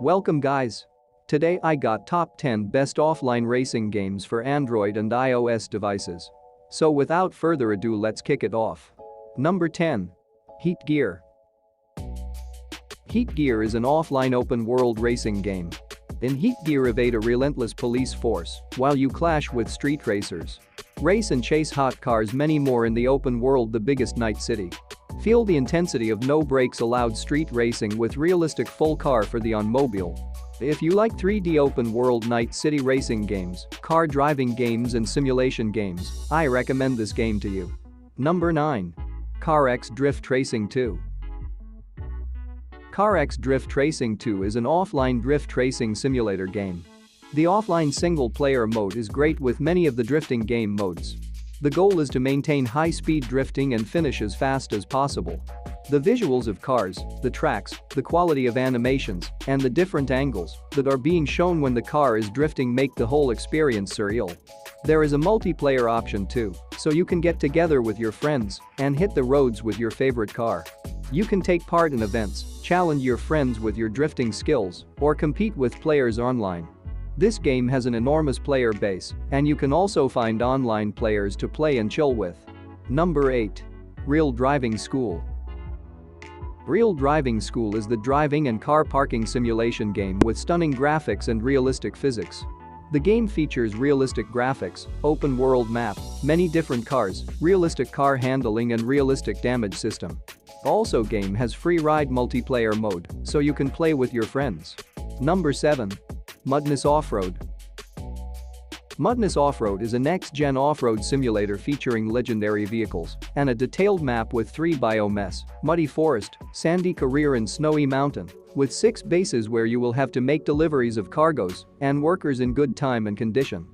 Welcome guys. Today I got top 10 best offline racing games for Android and iOS devices. So without further ado, let's kick it off. Number 10. Heat Gear. Heat Gear is an offline open-world racing game. In Heat Gear, evade a relentless police force while you clash with street racers. Race and chase hot cars, many more in the open world, the biggest Night City. Feel the intensity of no brakes allowed street racing with realistic full car for the on-mobile. If you like 3D open-world Night City racing games, car driving games and simulation games, I recommend this game to you. Number 9. CarX Drift Racing 2. CarX Drift Racing 2 is an offline drift racing simulator game. The offline single-player mode is great with many of the drifting game modes. The goal is to maintain high-speed drifting and finish as fast as possible. The visuals of cars, the tracks, the quality of animations, and the different angles that are being shown when the car is drifting make the whole experience surreal. There is a multiplayer option too, so you can get together with your friends and hit the roads with your favorite car. You can take part in events, challenge your friends with your drifting skills, or compete with players online. This game has an enormous player base, and you can also find online players to play and chill with. Number 8. Real Driving School. Real Driving School is the driving and car parking simulation game with stunning graphics and realistic physics. The game features realistic graphics, open-world map, many different cars, realistic car handling and realistic damage system. Also, game has free ride multiplayer mode, so you can play with your friends. Number 7. Mudness Off-Road. Mudness Off-Road is a next-gen off-road simulator featuring legendary vehicles and a detailed map with 3 biomes: muddy forest, sandy career and snowy mountain, with 6 bases where you will have to make deliveries of cargoes and workers in good time and condition.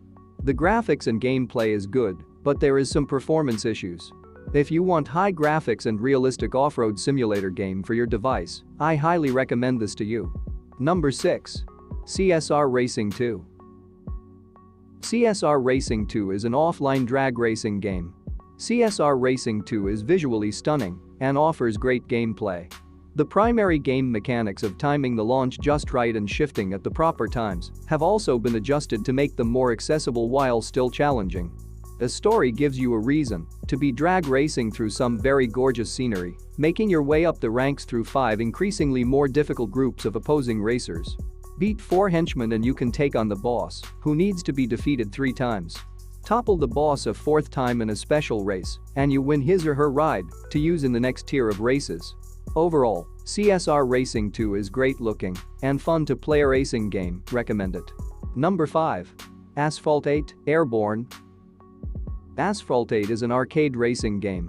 The graphics and gameplay is good, but there is some performance issues. If you want high graphics and realistic off-road simulator game for your device, I highly recommend this to you. Number 6. CSR Racing 2. CSR Racing 2 is an offline drag racing game. CSR Racing 2 is visually stunning and offers great gameplay. The primary game mechanics of timing the launch just right and shifting at the proper times have also been adjusted to make them more accessible while still challenging. A story gives you a reason to be drag racing through some very gorgeous scenery, making your way up the ranks through 5 increasingly more difficult groups of opposing racers. Beat 4 henchmen and you can take on the boss, who needs to be defeated 3 times. Topple the boss a 4th time in a special race, and you win his or her ride to use in the next tier of races. Overall, CSR Racing 2 is great looking and fun to play racing game, recommend it. Number 5. Asphalt 8 Airborne. Asphalt 8 is an arcade racing game.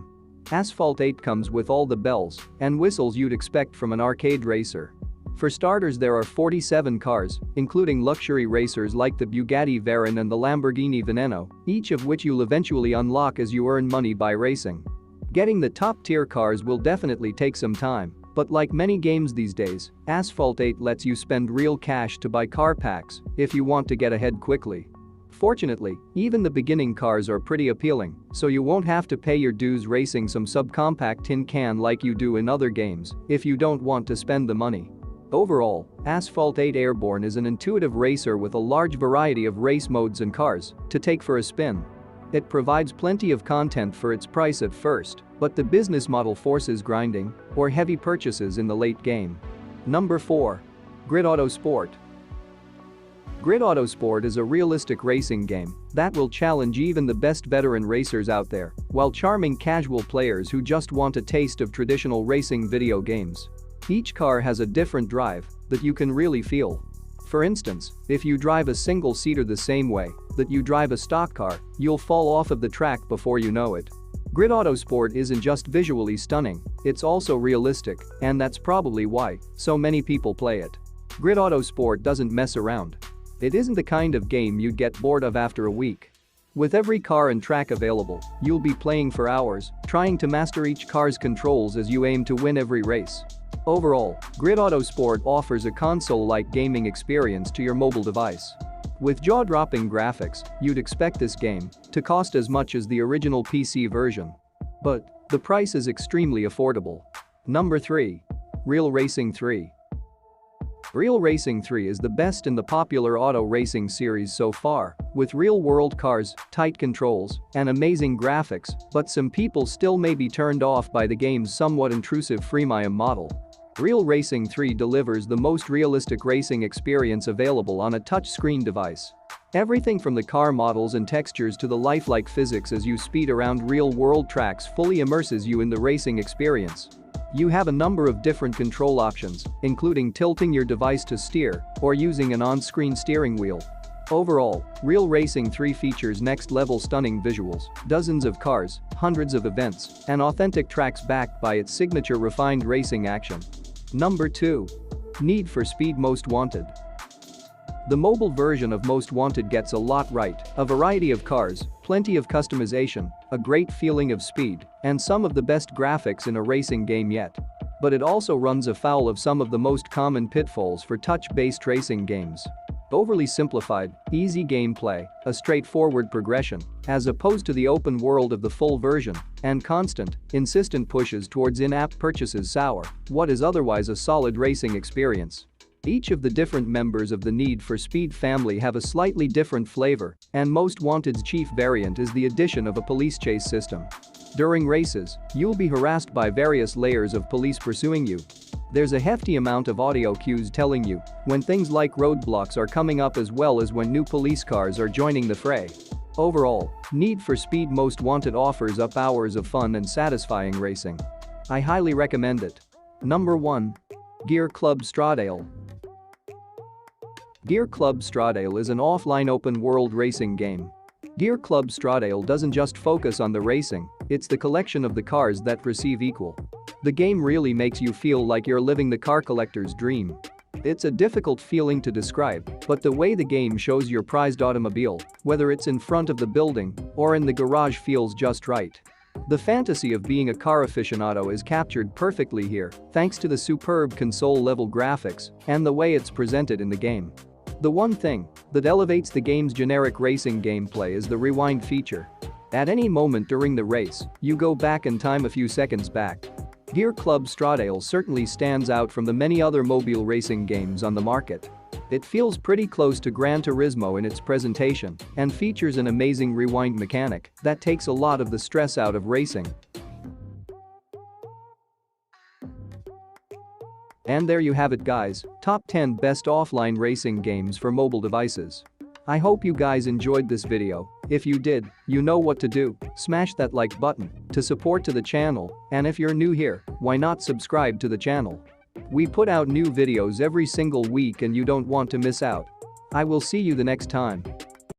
Asphalt 8 comes with all the bells and whistles you'd expect from an arcade racer. For starters, there are 47 cars, including luxury racers like the Bugatti Veyron and the Lamborghini Veneno, each of which you'll eventually unlock as you earn money by racing. Getting the top-tier cars will definitely take some time, but like many games these days, Asphalt 8 lets you spend real cash to buy car packs if you want to get ahead quickly. Fortunately, even the beginning cars are pretty appealing, so you won't have to pay your dues racing some subcompact tin can like you do in other games if you don't want to spend the money. Overall, Asphalt 8 Airborne is an intuitive racer with a large variety of race modes and cars to take for a spin. It provides plenty of content for its price at first, but the business model forces grinding or heavy purchases in the late game. Number 4. Grid Autosport. Grid Autosport is a realistic racing game that will challenge even the best veteran racers out there while charming casual players who just want a taste of traditional racing video games. Each car has a different drive that you can really feel. For instance, if you drive a single-seater the same way that you drive a stock car, you'll fall off of the track before you know it. Grid Autosport isn't just visually stunning, it's also realistic, and that's probably why so many people play it. Grid Autosport doesn't mess around. It isn't the kind of game you'd get bored of after a week. With every car and track available, you'll be playing for hours, trying to master each car's controls as you aim to win every race. Overall, Grid Autosport offers a console-like gaming experience to your mobile device. With jaw-dropping graphics, you'd expect this game to cost as much as the original PC version. But the price is extremely affordable. Number 3. Real Racing 3. Real Racing 3 is the best in the popular auto racing series so far, with real-world cars, tight controls, and amazing graphics, but some people still may be turned off by the game's somewhat intrusive freemium model. Real Racing 3 delivers the most realistic racing experience available on a touch-screen device. Everything from the car models and textures to the lifelike physics as you speed around real-world tracks fully immerses you in the racing experience. You have a number of different control options, including tilting your device to steer or using an on-screen steering wheel. Overall, Real Racing 3 features next-level stunning visuals, dozens of cars, hundreds of events, and authentic tracks backed by its signature refined racing action. Number 2. Need for Speed Most Wanted. The mobile version of Most Wanted gets a lot right, a variety of cars, plenty of customization, a great feeling of speed, and some of the best graphics in a racing game yet. But it also runs afoul of some of the most common pitfalls for touch-based racing games. Overly simplified, easy gameplay, a straightforward progression, as opposed to the open world of the full version, and constant, insistent pushes towards in-app purchases sour what is otherwise a solid racing experience. Each of the different members of the Need for Speed family have a slightly different flavor, and Most Wanted's chief variant is the addition of a police chase system. During races, you'll be harassed by various layers of police pursuing you. There's a hefty amount of audio cues telling you when things like roadblocks are coming up as well as when new police cars are joining the fray. Overall, Need for Speed Most Wanted offers up hours of fun and satisfying racing. I highly recommend it. Number 1. Gear Club Stradale. Gear Club Stradale is an offline open-world racing game. Gear Club Stradale doesn't just focus on the racing, it's the collection of the cars that perceive equal. The game really makes you feel like you're living the car collector's dream. It's a difficult feeling to describe, but the way the game shows your prized automobile, whether it's in front of the building or in the garage, feels just right. The fantasy of being a car aficionado is captured perfectly here, thanks to the superb console-level graphics and the way it's presented in the game. The one thing that elevates the game's generic racing gameplay is the rewind feature. At any moment during the race, you go back in time a few seconds back. Gear Club Stradale certainly stands out from the many other mobile racing games on the market. It feels pretty close to Gran Turismo in its presentation and features an amazing rewind mechanic that takes a lot of the stress out of racing. And there you have it, guys, top 10 best offline racing games for mobile devices. I hope you guys enjoyed this video. If you did, you know what to do, smash that like button to support to the channel, and if you're new here, why not subscribe to the channel? We put out new videos every single week and you don't want to miss out. I will see you the next time.